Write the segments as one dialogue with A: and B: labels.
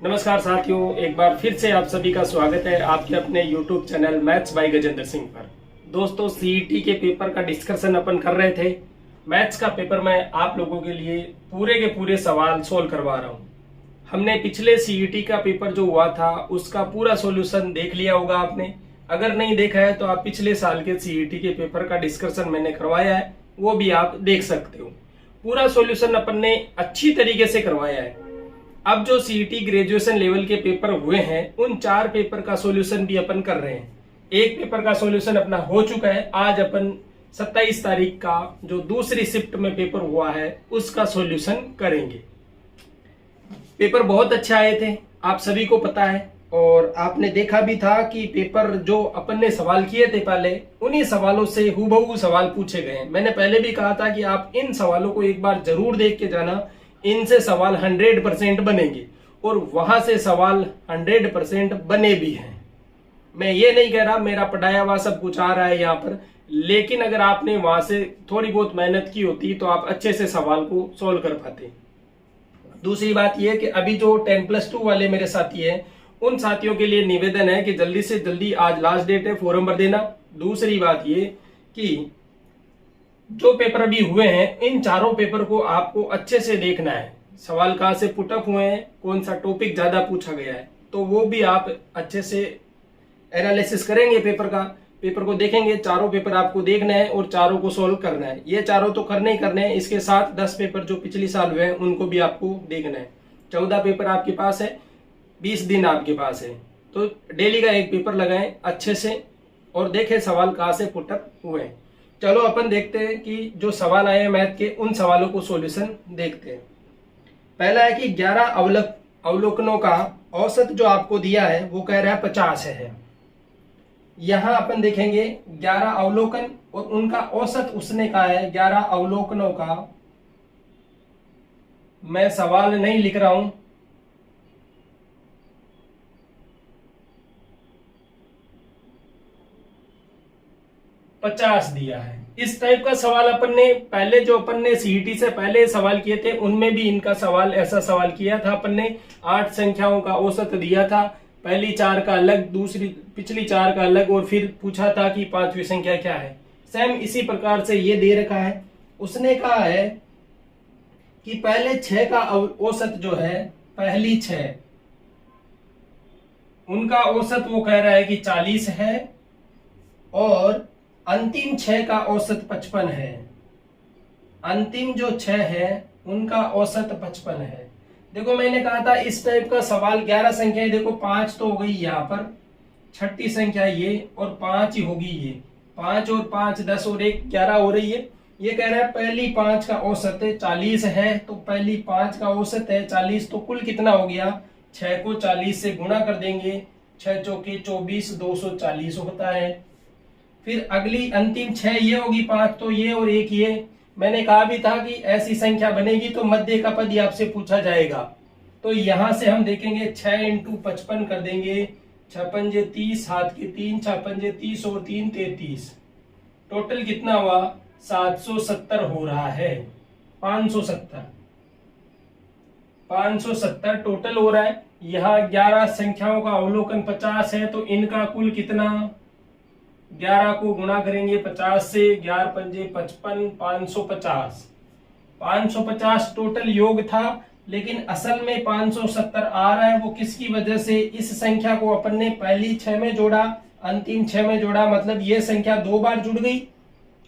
A: नमस्कार साथियों, एक बार फिर से आप सभी का स्वागत है आपके अपने YouTube channel maths by Gajendra Singh पर। दोस्तों, सीईटी के पेपर का डिस्कशन अपन कर रहे थे। मैथ्स का पेपर मैं आप लोगों के लिए पूरे के पूरे सवाल सोल्व करवा रहा हूँ। हमने पिछले सीईटी का पेपर जो हुआ था उसका पूरा सॉल्यूशन देख लिया होगा आपने। अगर नहीं देखा है तो आप पिछले साल के सीईटी के पेपर का डिस्कशन मैंने करवाया है, वो भी आप देख सकते हो। पूरा सॉल्यूशन अपन ने अच्छी तरीके से करवाया है। अब जो सीईटी ग्रेजुएशन लेवल के पेपर हुए हैं उन 4 पेपर का सॉल्यूशन भी अपन कर रहे हैं। एक पेपर का सॉल्यूशन अपना हो चुका है। आज अपन 27 तारीख का जो दूसरी शिफ्ट में पेपर हुआ है उसका सॉल्यूशन करेंगे। पेपर बहुत अच्छे आए थे, आप सभी को पता है, और आपने देखा भी था कि पेपर जो अपन ने सवाल किए थे पहले उन्हीं सवालों से हूबहू सवाल पूछे गए। मैंने पहले भी कहा था कि आप इन सवालों को एक बार जरूर देख के जाना, इनसे सवाल 100% बनेंगे और वहां से सवाल 100% बने भी हैं। मैं ये नहीं कह रहा मेरा पढ़ाया हुआ सब कुछ आ रहा है यहाँ पर, लेकिन अगर आपने वहां से थोड़ी बहुत मेहनत की होती तो आप अच्छे से सवाल को सोल्व कर पाते। दूसरी बात यह कि अभी जो 10+2 वाले मेरे साथी हैं उन साथियों के लिए निवेदन है कि जल्दी से जल्दी, आज लास्ट डेट है, फॉर्म भर देना। दूसरी बात ये कि जो पेपर अभी हुए हैं इन चारों पेपर को आपको अच्छे से देखना है। सवाल कहाँ से पुटअप हुए हैं, कौन सा टॉपिक ज्यादा पूछा गया है, तो वो भी आप अच्छे से एनालिसिस करेंगे। पेपर को देखेंगे। चारों पेपर आपको देखना है और चारों को सोल्व करना है। ये चारों तो करने ही करने हैं, इसके साथ 10 पेपर जो पिछले साल हुए हैं उनको भी आपको देखना है। 14 पेपर आपके पास है, 20 दिन आपके पास है, तो डेली का एक पेपर लगाएं अच्छे से और देखें सवाल कहाँ से पुटअप हुए हैं। चलो अपन देखते हैं कि जो सवाल आए हैं मैथ के उन सवालों को सॉल्यूशन देखते हैं। पहला है कि 11 अवलोकनों का औसत जो आपको दिया है वो कह रहा है 50 है। यहां अपन देखेंगे 11 अवलोकन और उनका औसत उसने कहा है 11 अवलोकनों का। मैं सवाल नहीं लिख रहा हूं, पचास दिया है। इस टाइप का सवाल अपन ने पहले जो अपन ने सीईटी से पहले सवाल किए थे उनमें भी इनका सवाल ऐसा सवाल किया था। अपन ने 8 संख्याओं का औसत दिया था, पहली 4 का अलग, दूसरी पिछली 4 का अलग, और फिर पूछा था कि 5वीं संख्या क्या है। सेम इसी प्रकार से ये दे रखा है। उसने कहा है कि पहले 6 का औसत जो है, पहली 6 उनका औसत वो कह रहा है कि 40 है और अंतिम 6 का औसत 55 है। अंतिम जो 6 है उनका औसत 55 है। देखो मैंने कहा था इस टाइप का सवाल 11 संख्याएं, देखो 5 तो हो गई यहाँ पर, छठी संख्या ये और 5 ही होगी ये, 5 और 5 10 और 1 11 हो रही है। ये कह रहा है पहली 5 का औसत है 40 है, तो पहली 5 का औसत है 40, तो कुल कितना हो गया, 6 को 40 से गुणा कर देंगे, 6 चौके 24, 240 होता है। फिर अगली अंतिम 6 ये होगी, 5 तो ये और 1 ये। मैंने कहा भी था कि ऐसी संख्या बनेगी तो मध्य का पद आपसे पूछा जाएगा। तो यहां से हम देखेंगे 6 × 55 कर देंगे, 6 पंजे 30, हाथ के 3, 6 पंजे 30 और 3 33। टोटल कितना हुआ, 770 हो रहा है। 570 टोटल हो रहा है। यहाँ 11 संख्याओं का अवलोकन 50 है, तो इनका कुल कितना, 11 को गुणा करेंगे 50 से, 11 पंजे 55, 550 टोटल योग था। लेकिन असल में 570 आ रहा है, वो किसकी वजह से, इस संख्या को अपन ने पहली 6 में जोड़ा, अंतिम 6 में जोड़ा, मतलब ये संख्या 2 बार जुड़ गई,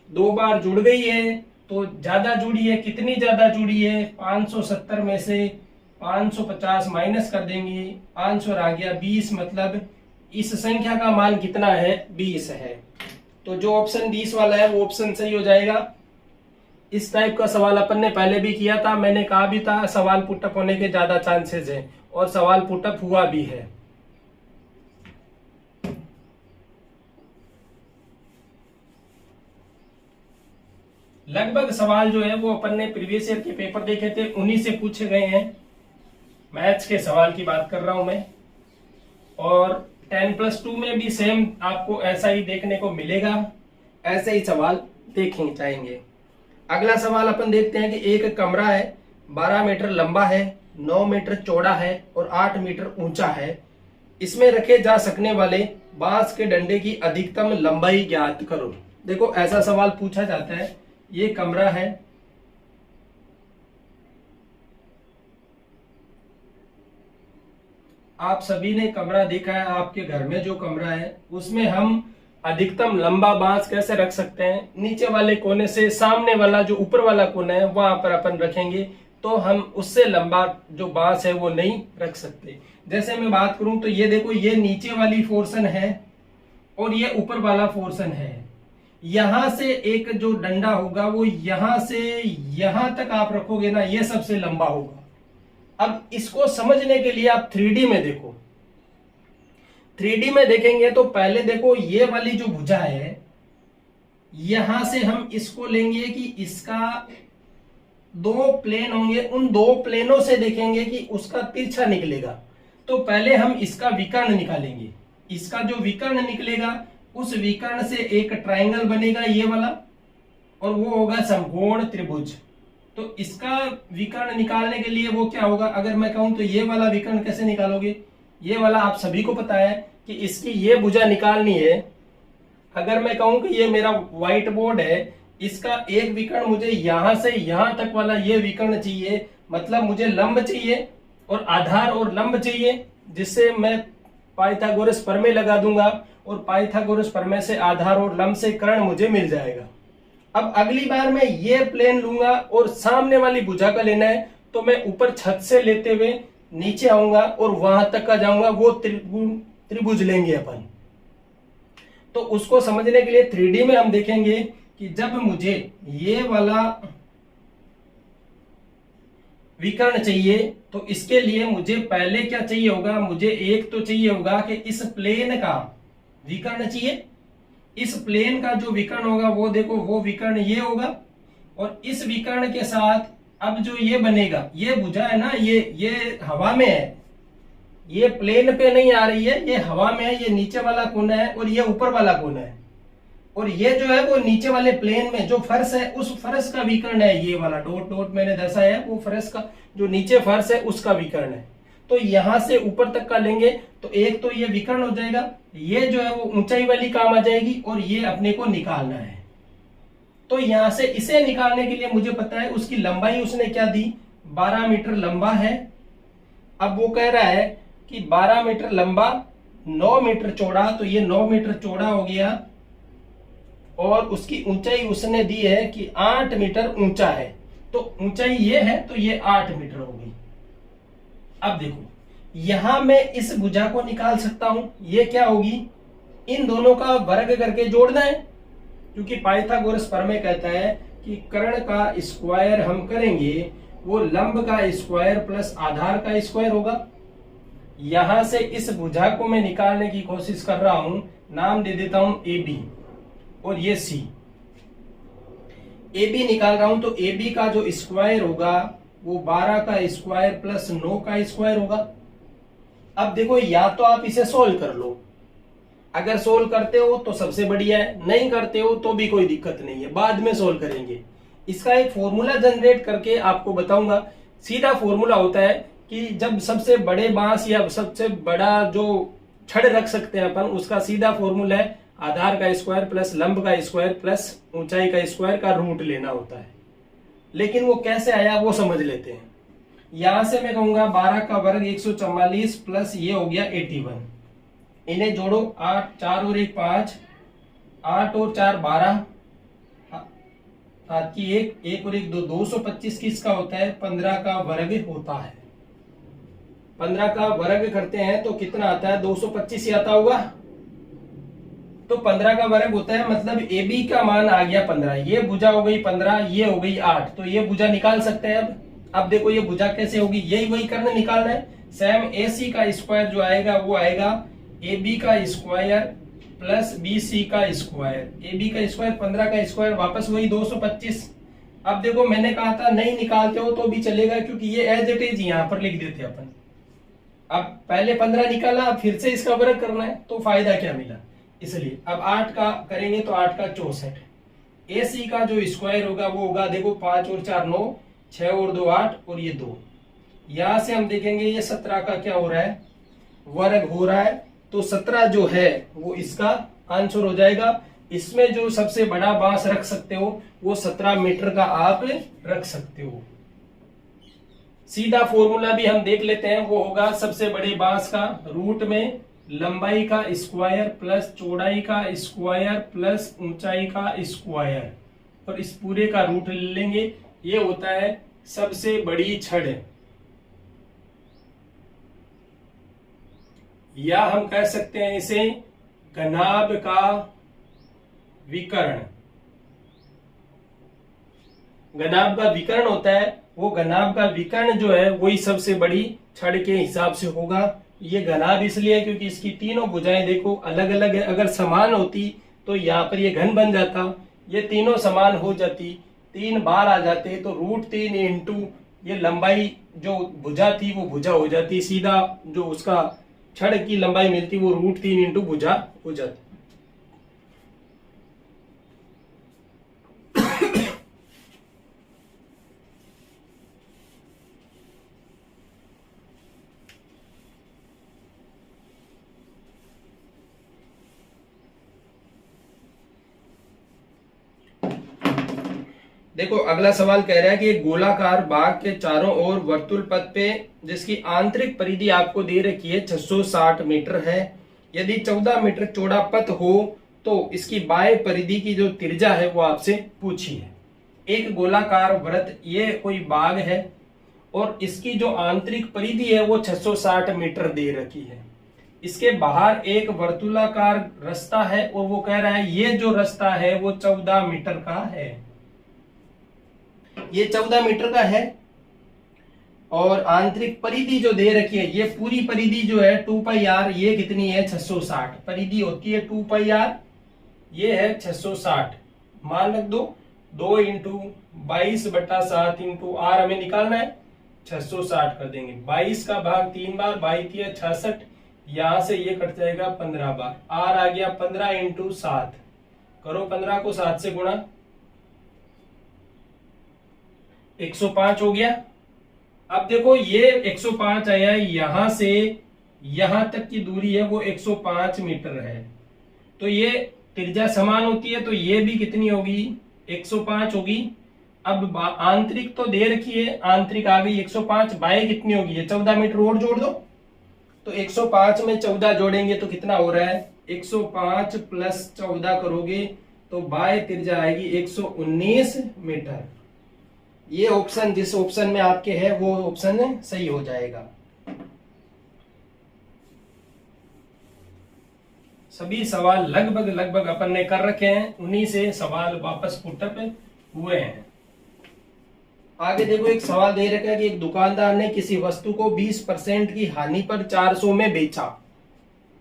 A: 2 बार जुड़ गई है तो ज्यादा जुड़ी है। कितनी ज्यादा जुड़ी है, 570 में से 550 माइनस कर देंगे, आंसर आ गया 20, मतलब इस संख्या का मान कितना है, 20 है। तो जो ऑप्शन 20 वाला है वो ऑप्शन सही हो जाएगा। इस टाइप का सवाल अपन ने पहले भी किया था। मैंने कहा भी था सवाल पुटअप होने के ज्यादा चांसेस है, और सवाल पुटअप हुआ भी है। लगभग सवाल जो है वो अपन ने प्रीवियस ईयर के पेपर देखे थे, उन्हीं से पूछे गए हैं। मैथ्स के सवाल की बात कर रहा हूं मैं। और 10+2 में भी सेम आपको ऐसा ही देखने को मिलेगा, ऐसे ही सवाल देखेंगे जाएंगे। अगला सवाल अपन देखते हैं कि एक कमरा है, 12 मीटर लंबा है, 9 मीटर चौड़ा है और 8 मीटर ऊंचा है। इसमें रखे जा सकने वाले बांस के डंडे की अधिकतम लंबाई ज्ञात करो। देखो ऐसा सवाल पूछा जाता है। ये कमरा है, आप सभी ने कमरा देखा है, आपके घर में जो कमरा है उसमें हम अधिकतम लंबा बांस कैसे रख सकते हैं। नीचे वाले कोने से सामने वाला जो ऊपर वाला कोना है वहां पर अपन रखेंगे तो हम उससे लंबा जो बांस है वो नहीं रख सकते। जैसे मैं बात करूं तो ये देखो, ये नीचे वाली पोर्शन है और ये ऊपर वाला पोर्शन है। यहां से एक जो डंडा होगा वो यहां से यहां तक आप रखोगे ना, ये सबसे लंबा होगा। अब इसको समझने के लिए आप 3D में देखो। 3D में देखेंगे तो पहले देखो ये वाली जो भुजा है, यहां से हम इसको लेंगे कि इसका 2 प्लेन होंगे, उन 2 प्लेनों से देखेंगे कि उसका तिरछा निकलेगा। तो पहले हम इसका विकर्ण निकालेंगे। इसका जो विकर्ण निकलेगा उस विकर्ण से एक ट्रायंगल बनेगा ये वाला, और वो होगा समकोण त्रिभुज। तो इसका विकर्ण निकालने के लिए वो क्या होगा, अगर मैं कहूं तो ये वाला विकर्ण कैसे निकालोगे। ये वाला आप सभी को पता है कि इसकी ये भुजा निकालनी है। अगर मैं कहूं कि ये मेरा व्हाइट बोर्ड है, इसका एक विकर्ण मुझे यहां से यहां तक वाला ये विकर्ण चाहिए, मतलब मुझे लंब चाहिए और आधार और लंब चाहिए, जिससे मैं पाइथागोरस प्रमेय लगा दूंगा और पाइथागोरस प्रमेय से आधार और लंब से कर्ण मुझे मिल जाएगा। अब अगली बार मैं ये प्लेन लूंगा और सामने वाली भुजा का लेना है तो मैं ऊपर छत से लेते हुए नीचे आऊंगा और वहां तक का जाऊंगा, वो त्रिभुज लेंगे अपन। तो उसको समझने के लिए 3D में हम देखेंगे कि जब मुझे ये वाला विकर्ण चाहिए तो इसके लिए मुझे पहले क्या चाहिए होगा, मुझे एक तो चाहिए होगा कि इस प्लेन का विकर्ण चाहिए। इस प्लेन का जो विकर्ण होगा वो देखो, वो विकर्ण ये होगा, और इस विकर्ण के साथ अब जो ये बनेगा, ये भुजा है ना, ये हवा में है, ये प्लेन पे नहीं आ रही है, ये हवा में है। ये नीचे वाला कोना है और ये ऊपर वाला कोना है, और ये जो है वो नीचे वाले प्लेन में जो फर्श है उस फर्श का विकर्ण है। ये वाला डॉट डॉट मैंने दर्शाया है, वो फर्श का जो नीचे फर्श है उसका विकर्ण है। तो यहां से ऊपर तक का लेंगे तो एक तो ये विकर्ण हो जाएगा, ये जो है वो ऊंचाई वाली काम आ जाएगी, और ये अपने को निकालना है। तो यहां से इसे निकालने के लिए मुझे पता है उसकी लंबाई उसने क्या दी, 12 मीटर लंबा है। अब वो कह रहा है कि 12 मीटर लंबा 9 मीटर चौड़ा, तो ये 9 मीटर चौड़ा हो गया, और उसकी ऊंचाई उसने दी है कि 8 मीटर ऊंचा है। तो ऊंचाई ये है तो ये 8 मीटर होगी। अब देखो यहां मैं इस भुजा को निकाल सकता हूं, ये क्या होगी, इन दोनों का वर्ग करके जोड़ना है, क्योंकि पाइथागोरस प्रमेय कहता है कि कर्ण का स्क्वायर हम करेंगे वो लंब का स्क्वायर प्लस आधार का स्क्वायर होगा। यहां से इस भुजा को मैं निकालने की कोशिश कर रहा हूं, नाम दे देता हूं AB, और ये C। AB निकाल रहा हूं तो AB का जो स्क्वायर होगा वो 12 का स्क्वायर प्लस 9 का स्क्वायर होगा। अब देखो या तो आप इसे सोल्व कर लो, अगर सोल्व करते हो तो सबसे बढ़िया है, नहीं करते हो तो भी कोई दिक्कत नहीं है, बाद में सोल्व करेंगे। इसका एक फॉर्मूला जनरेट करके आपको बताऊंगा। सीधा फॉर्मूला होता है कि जब सबसे बड़े बांस या सबसे बड़ा जो छड़ रख सकते हैं अपन, उसका सीधा फॉर्मूला है आधार का स्क्वायर प्लस लंब का स्क्वायर प्लस ऊंचाई का स्क्वायर का रूट लेना होता है। लेकिन वो कैसे आया वो समझ लेते हैं। यहां से मैं कहूंगा 12 का वर्ग 144 प्लस ये हो गया 81, इन्हें जोड़ो, 8 4 और 1 5, 8 और 4 12, 7 की 1 और 1 2, 225 किसका होता है, 15 का वर्ग होता है। 15 का वर्ग करते हैं तो कितना आता है, 225 ही आता होगा। तो 15 का वर्ग होता है, मतलब AB का मान आ गया 15, ये भुजा हो गई 15, ये हो गई 8, तो ये भुजा निकाल सकते हैं। अब देखो ये भुजा कैसे होगी, यही वही करना निकालना है। सेम AC का स्क्वायर जो आएगा वो आएगा AB का स्क्वायर प्लस BC का स्क्वायर। AB का स्क्वायर 15 का स्क्वायर वापस वही 225। अब देखो मैंने कहा था नहीं निकालते हो तो भी चलेगा, क्योंकि ये एज इट इज यहाँ पर लिख देते अपन। अब पहले 15 निकाला, फिर से इसका वर्ग करना है तो फायदा क्या मिला, इसलिए अब 8 का करेंगे तो 8 का 64। AC का जो स्क्वायर होगा वो होगा देखो 5 और 4 9, 6 और 2 8 और ये 2। यहां से हम देखेंगे ये 17 का क्या हो रहा है, वर्ग हो रहा है, तो 17 जो है वो इसका आंसर हो जाएगा। इसमें जो सबसे बड़ा बांस रख सकते हो वो 17 मीटर का आप रख सकते हो। सीधा फॉर्मूला भी हम देख लेते हैं, वो होगा सबसे बड़े बांस का रूट में लंबाई का स्क्वायर प्लस चौड़ाई का स्क्वायर प्लस ऊंचाई का स्क्वायर, और इस पूरे का रूट ले लेंगे। ये होता है सबसे बड़ी छड़, या हम कह सकते हैं इसे घनाभ का विकर्ण। घनाभ का विकर्ण होता है, वो घनाभ का विकर्ण जो है वही सबसे बड़ी छड़ के हिसाब से होगा। ये घनाभ इसलिए है क्योंकि इसकी तीनों भुजाएं देखो अलग अलग है, अगर समान होती तो यहाँ पर ये घन बन जाता, ये तीनों समान हो जाती, 3 बार आ जाते, तो √3 इंटू ये लंबाई जो भुजा थी वो भुजा हो जाती, सीधा जो उसका छड़ की लंबाई मिलती वो √3 इंटू भुजा हो जाती। देखो अगला सवाल कह रहा है कि एक गोलाकार बाग के चारों ओर वर्तुल पथ पे जिसकी आंतरिक परिधि आपको दे रखी है 660 मीटर है, यदि 14 मीटर चौड़ा पथ हो तो इसकी बाह्य परिधि की जो त्रिज्या है वो आपसे पूछी है। एक गोलाकार वृत्त, ये कोई बाग है और इसकी जो आंतरिक परिधि है वो 660 मीटर दे रखी है। इसके बाहर एक वर्तुलाकार रास्ता है और वो कह रहा है ये जो रास्ता है वो 14 मीटर का है, ये 14 मीटर का है, और आंतरिक परिधि जो दे रखी है ये पूरी परिधि जो है 2πr, ये कितनी है 660, परिधि होती है 2πr, ये है 660, मान रख दो 2 इंटू 22/7 इंटू r हमें निकालना है, 660 कर देंगे, 22 का भाग 3 बार, 22 66, यहां से ये कट जाएगा 15 बार, r आ गया 15 इंटू 7, करो 15 को 7 से गुणा, 105 हो गया। अब देखो ये 105 आया, यहां से यहां तक की दूरी है वो 105 मीटर है, तो ये त्रिज्या समान होती है, तो ये भी कितनी होगी 105 होगी। अब आंतरिक तो दे रखी है, आंतरिक आ गई 105, बाह्य कितनी होगी, ये 14 मीटर और जोड़ दो, तो 105 में 14 जोड़ेंगे तो कितना हो रहा है 105 प्लस 14 करोगे तो बाह्य त्रिज्या आएगी 119 मीटर। ये ऑप्शन जिस ऑप्शन में आपके है वो ऑप्शन सही हो जाएगा। सभी सवाल लगभग अपन ने कर रखे हैं, उन्हीं से सवाल वापस पुटअप हुए हैं। आगे देखो एक सवाल दे रखा है कि एक दुकानदार ने किसी वस्तु को 20% की हानि पर 400 में बेचा।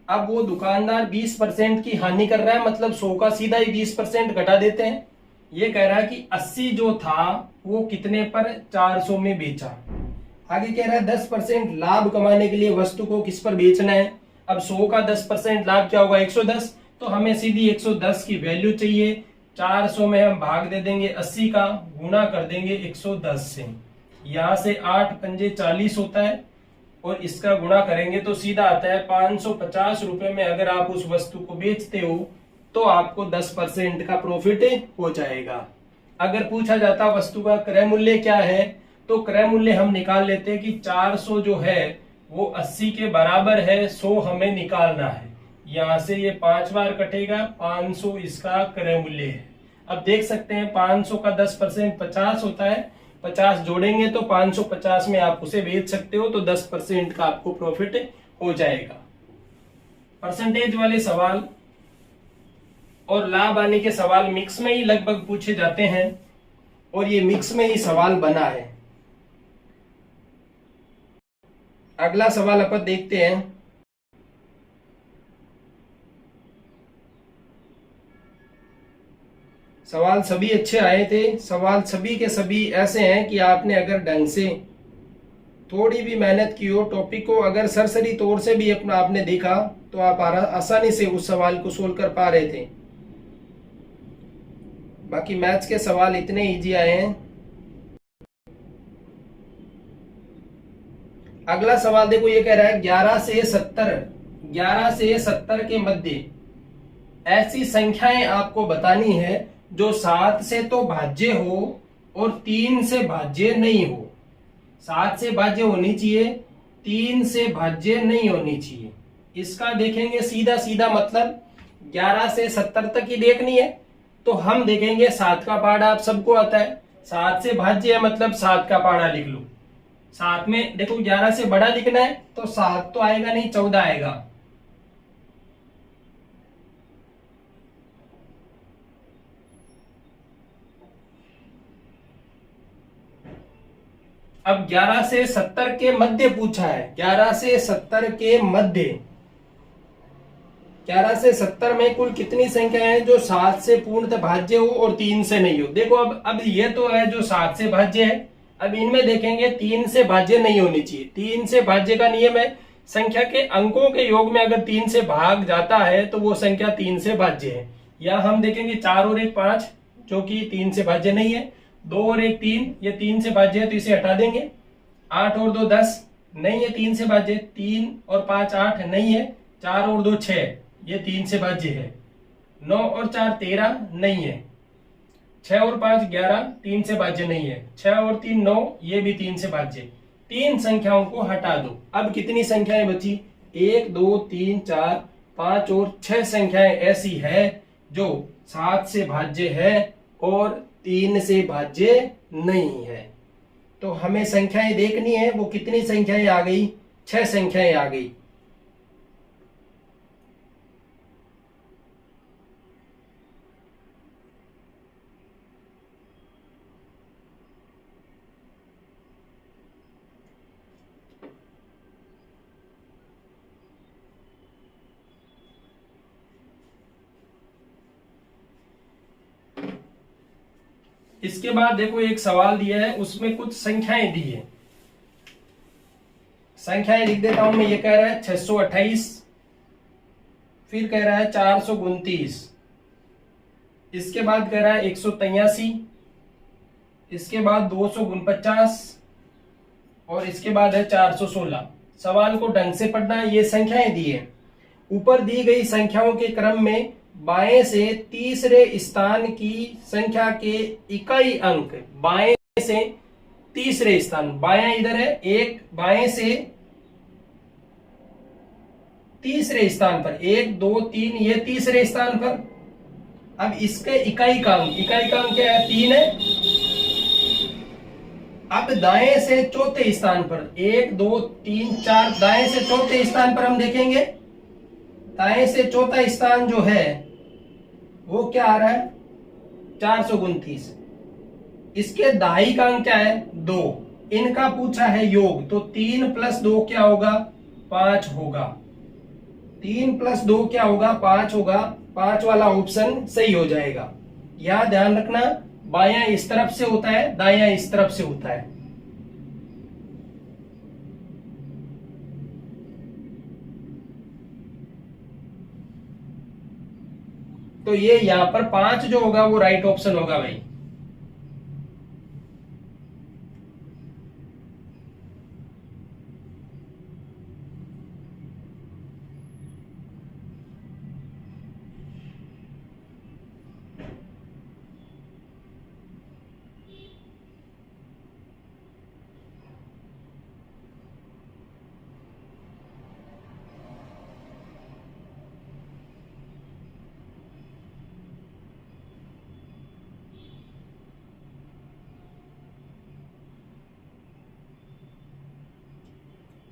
A: अब वो दुकानदार 20% की हानि कर रहा है, मतलब 100 का सीधा ही 20% घटा देते हैं। ये कह रहा है कि 80 जो था वो कितने पर 400 में बेचा। आगे कह रहा है 10% लाभ कमाने के लिए वस्तु को किस पर बेचना है। अब 100 का 10% लाभ क्या होगा 110, तो हमें सीधी 110 की वैल्यू चाहिए। 400 में हम भाग दे देंगे 80 का, गुना कर देंगे 110 से, यहां से 8 पंजे 40 होता है, और इसका गुणा करेंगे तो सीधा आता है 550 रुपए में अगर आप उस वस्तु को बेचते हो तो आपको 10% का प्रॉफिट हो जाएगा। अगर पूछा जाता वस्तु का क्रय मूल्य क्या है, तो क्रय मूल्य हम निकाल लेते हैं कि 400 जो है वो 80 के बराबर है, 100 हमें निकालना है। यहां से ये 5 बार कटेगा, 500 इसका क्रय मूल्य है। अब देख सकते हैं 500 का 10% 50 होता है, 50 जोड़ेंगे तो 550 में आप उसे बेच सकते हो, तो 10% का आपको प्रॉफिट हो जाएगा। परसेंटेज वाले सवाल और लाभ आने के सवाल मिक्स में ही लगभग पूछे जाते हैं, और ये मिक्स में ही सवाल बना है। अगला सवाल अपन देखते हैं। सवाल सभी अच्छे आए थे, सवाल सभी के सभी ऐसे हैं कि आपने अगर ढंग से थोड़ी भी मेहनत की हो, टॉपिक को अगर सरसरी तौर से भी अपना आपने देखा तो आप आसानी से उस सवाल को सोल्व कर पा रहे थे। बाकी मैथ्स के सवाल इतने इजी आए हैं। अगला सवाल देखो, ये कह रहा है 11 से 70 के मध्य ऐसी संख्याएं आपको बतानी है जो 7 से तो भाज्य हो और 3 से भाज्य नहीं हो। 7 से भाज्य होनी चाहिए, 3 से भाज्य नहीं होनी चाहिए। इसका देखेंगे सीधा सीधा मतलब 11 से 70 तक ही देखनी है तो हम देखेंगे 7 का पहाड़ा, आप सबको आता है। 7 से भाज्य है मतलब 7 का पहाड़ा लिख लो। 7 में देखो 11 से बड़ा लिखना है तो 7 तो आएगा नहीं, 14 आएगा। अब 11 से 70 के मध्य पूछा है, 11 से 70 के मध्य, 11 से 70 में कुल कितनी संख्या है जो 7 से पूर्णतः भाज्य हो और 3 से नहीं हो। देखो अब ये तो है जो 7 से भाज्य है, अब इनमें देखेंगे 3 से भाज्य नहीं होनी चाहिए। 3 से भाज्य का नियम है संख्या के अंकों के योग में अगर 3 से भाग जाता है तो वो संख्या 3 से भाज्य है। या हम देखेंगे 4 और 1 5 जो कि 3 से भाज्य नहीं है, 2 और 1 3 ये 3 से भाज्य है तो इसे हटा देंगे। 8 और 2 10 नहीं है 3 से भाज्य, 3 और 5 8 नहीं है, 4 और 2 6 ये 3 से भाज्य है, 9 और 4 13 नहीं है, 6 और 5 11 3 से भाज्य नहीं है, 6 और 3 9 ये भी 3 से भाज्य। 3 संख्याओं को हटा दो। अब कितनी संख्याएं बची? 1 2 3 4 5 और 6 संख्याएं ऐसी है जो 7 से भाज्य है और 3 से भाज्य नहीं है। तो हमें संख्याएं देखनी है, वो कितनी संख्याएं आ गई? 6 संख्याएं आ गई। इसके बाद देखो एक सवाल दिया है, उसमें कुछ संख्याएं दी है। संख्याएं लिख देता हूं मैं। ये कह रहा है 628, फिर कह रहा है 429, इसके बाद कह रहा है 183, इसके बाद 249 और इसके बाद है 416। सवाल को ढंग से पढ़ना है, ये संख्याएं दी है। ऊपर दी गई संख्याओं के क्रम में बाएं से तीसरे स्थान की संख्या के इकाई अंक, बाएं से तीसरे स्थान, बायां इधर है, एक बाएं से तीसरे स्थान पर, 1 2 3 ये तीसरे स्थान पर। अब इसके इकाई का अंक क्या है? 3 है। अब दाएं से चौथे स्थान पर 1 2 3 4, दाएं से चौथे स्थान पर हम देखेंगे, दाएं से चौथा स्थान जो है वो क्या आ रहा है? 429। इसके दाई का अंक क्या है? 2। इनका पूछा है योग, तो 3 + 2 क्या होगा? 5 होगा। 3 + 2 क्या होगा? 5 होगा। 5 वाला ऑप्शन सही हो जाएगा। यह ध्यान रखना, बायां इस तरफ से होता है, दायां इस तरफ से होता है। तो ये यहां पर 5 जो होगा वो राइट ऑप्शन होगा भाई।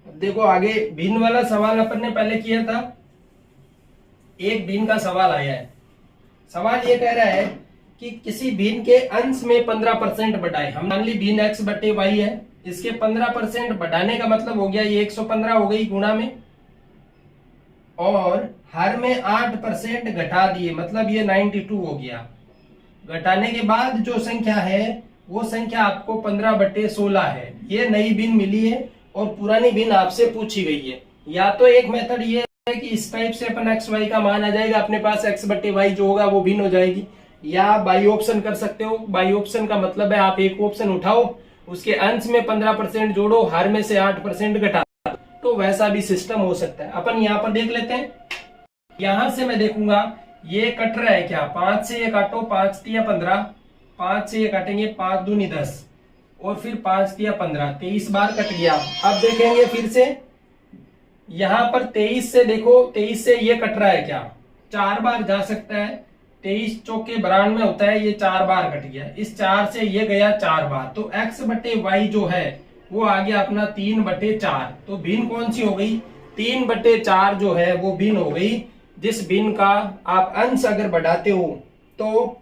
A: देखो आगे भिन्न वाला सवाल अपन ने पहले किया था, एक भिन्न का सवाल आया है। सवाल ये कह रहा है कि किसी भिन्न के अंश में 15% बढ़ाए। हम मान ली भिन्न x/y है, इसके 15% बढ़ाने का मतलब हो गया ये 115 हो गई गुणा में, और हर में 8% घटा दिए मतलब ये 92 हो गया। घटाने के बाद जो संख्या है वो संख्या आपको 15/16 है। ये नई भिन्न मिली है और पुरानी भिन्न आपसे पूछी गई है। या तो एक मेथड ये है कि इस टाइप से अपन एक्स वाई का मान आ जाएगा, अपने पास x/y जो होगा वो भिन्न हो जाएगी, या बाई ऑप्शन कर सकते हो। बाई ऑप्शन का मतलब है आप एक ऑप्शन उठाओ, उसके अंश में 15% जोड़ो, हर में से 8% घटा तो वैसा भी सिस्टम हो सकता है। अपन यहाँ पर देख लेते हैं। यहां से मैं देखूंगा ये कट रहा है क्या, 5 से ये काटो, 5 तिया 15, 5 से ये काटेंगे 5 दूनी 10 और फिर 5 तिया 15, 23 बार कट गया। अब देखेंगे फिर से यहां पर 23 से देखो, 23 से ये कट रहा है क्या, 4 बार जा सकता है। 23 चौके 92 होता है, ये 4 बार कट गया। इस 4 से ये गया 4 बार, तो x बटे वाई जो है वो आ गया अपना 3/4। तो भिन्न कौन सी हो गई, 3/4 जो है वो भिन्न हो गई। जिस भिन्न का आप अंश अगर बढ़ाते हो तो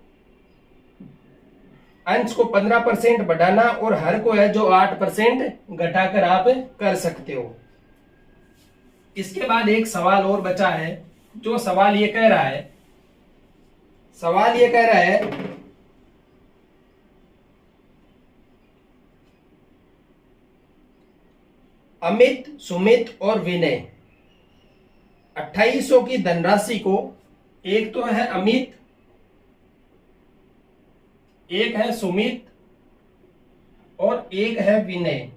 A: अंश को 15% बढ़ाना और हर को है जो 8% घटाकर आप कर सकते हो। इसके बाद एक सवाल और बचा है, जो सवाल ये कह रहा है, अमित, सुमित और विनय 2800 की धनराशि को, एक तो है अमित, एक है सुमित और एक है विनय,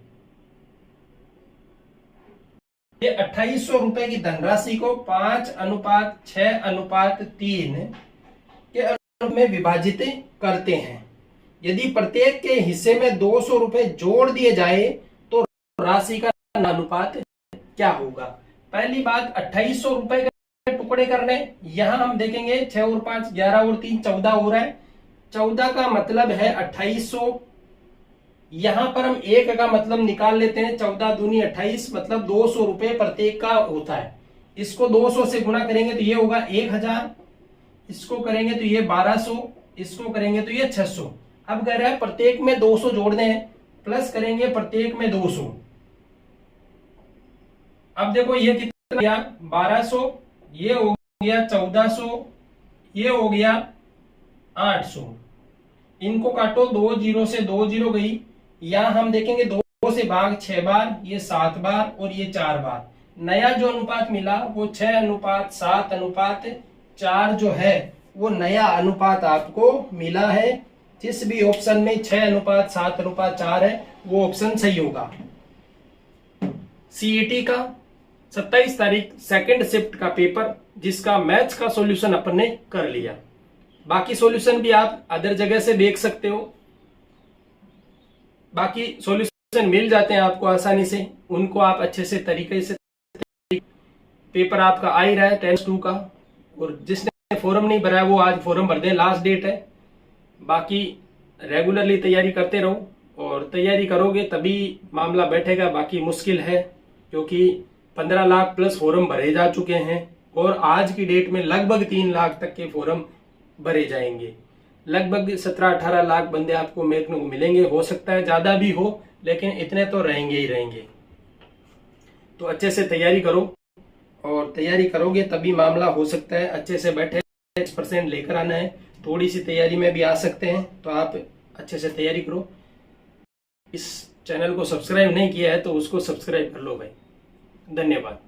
A: ये 2800 रुपए की धनराशि को 5:6:3 के अनुपात में विभाजित करते हैं। यदि प्रत्येक के हिस्से में 200 रुपए जोड़ दिए जाए तो राशि का अनुपात क्या होगा। पहली बात, 2800 रुपए के टुकड़े करने, यहां हम देखेंगे 6 और 5 11 और 3 14 हो रहा है। 14 का मतलब है 2800, यहां पर हम 1 का मतलब निकाल लेते हैं, 14 दूनी 28 मतलब 200 रुपए प्रत्येक का होता है। इसको 200 से गुणा करेंगे तो ये होगा 1000, इसको करेंगे तो ये 1200, इसको करेंगे तो ये 600। अब कह रहा है प्रत्येक में 200 जोड़ने हैं, प्लस करेंगे प्रत्येक में 200। अब देखो ये कितना गया, 1200, ये हो गया 1400, ये हो गया 800। इनको काटो, 2 जीरो से 2 जीरो गई। यहां हम देखेंगे 2 से भाग 6 बार, ये 7 बार और ये 4 बार। नया जो अनुपात मिला वो 6:7:4 जो है वो नया अनुपात आपको मिला है। जिस भी ऑप्शन में 6:7:4 है वो ऑप्शन सही होगा। सीईटी का 27 तारीख सेकंड शिफ्ट का पेपर, जिसका मैथ्स का सॉल्यूशन अपन ने कर लिया। बाकी सॉल्यूशन भी आप अदर जगह से देख सकते हो, बाकी सॉल्यूशन मिल जाते हैं आपको आसानी से, उनको आप अच्छे से तरीके से, पेपर आपका आ ही रहा है 10/2 का, और जिसने फॉर्म नहीं भरा है वो आज फॉर्म भर दे, लास्ट डेट है। बाकी रेगुलरली तैयारी करते रहो, और तैयारी करोगे तभी मामला बैठेगा, बाकी मुश्किल है क्योंकि 15 लाख प्लस फॉर्म भरे जा चुके हैं और आज की डेट में लगभग 3 लाख तक के फॉर्म भरे जाएंगे। लगभग 17-18 लाख बंदे आपको देखने को मिलेंगे, हो सकता है ज्यादा भी हो, लेकिन इतने तो रहेंगे ही रहेंगे। तो अच्छे से तैयारी करो, और तैयारी करोगे तभी मामला हो सकता है। अच्छे से बैठे 10% लेकर आना है, थोड़ी सी तैयारी में भी आ सकते हैं, तो आप अच्छे से तैयारी करो। इस चैनल को सब्सक्राइब नहीं किया है तो उसको सब्सक्राइब कर लो भाई। धन्यवाद।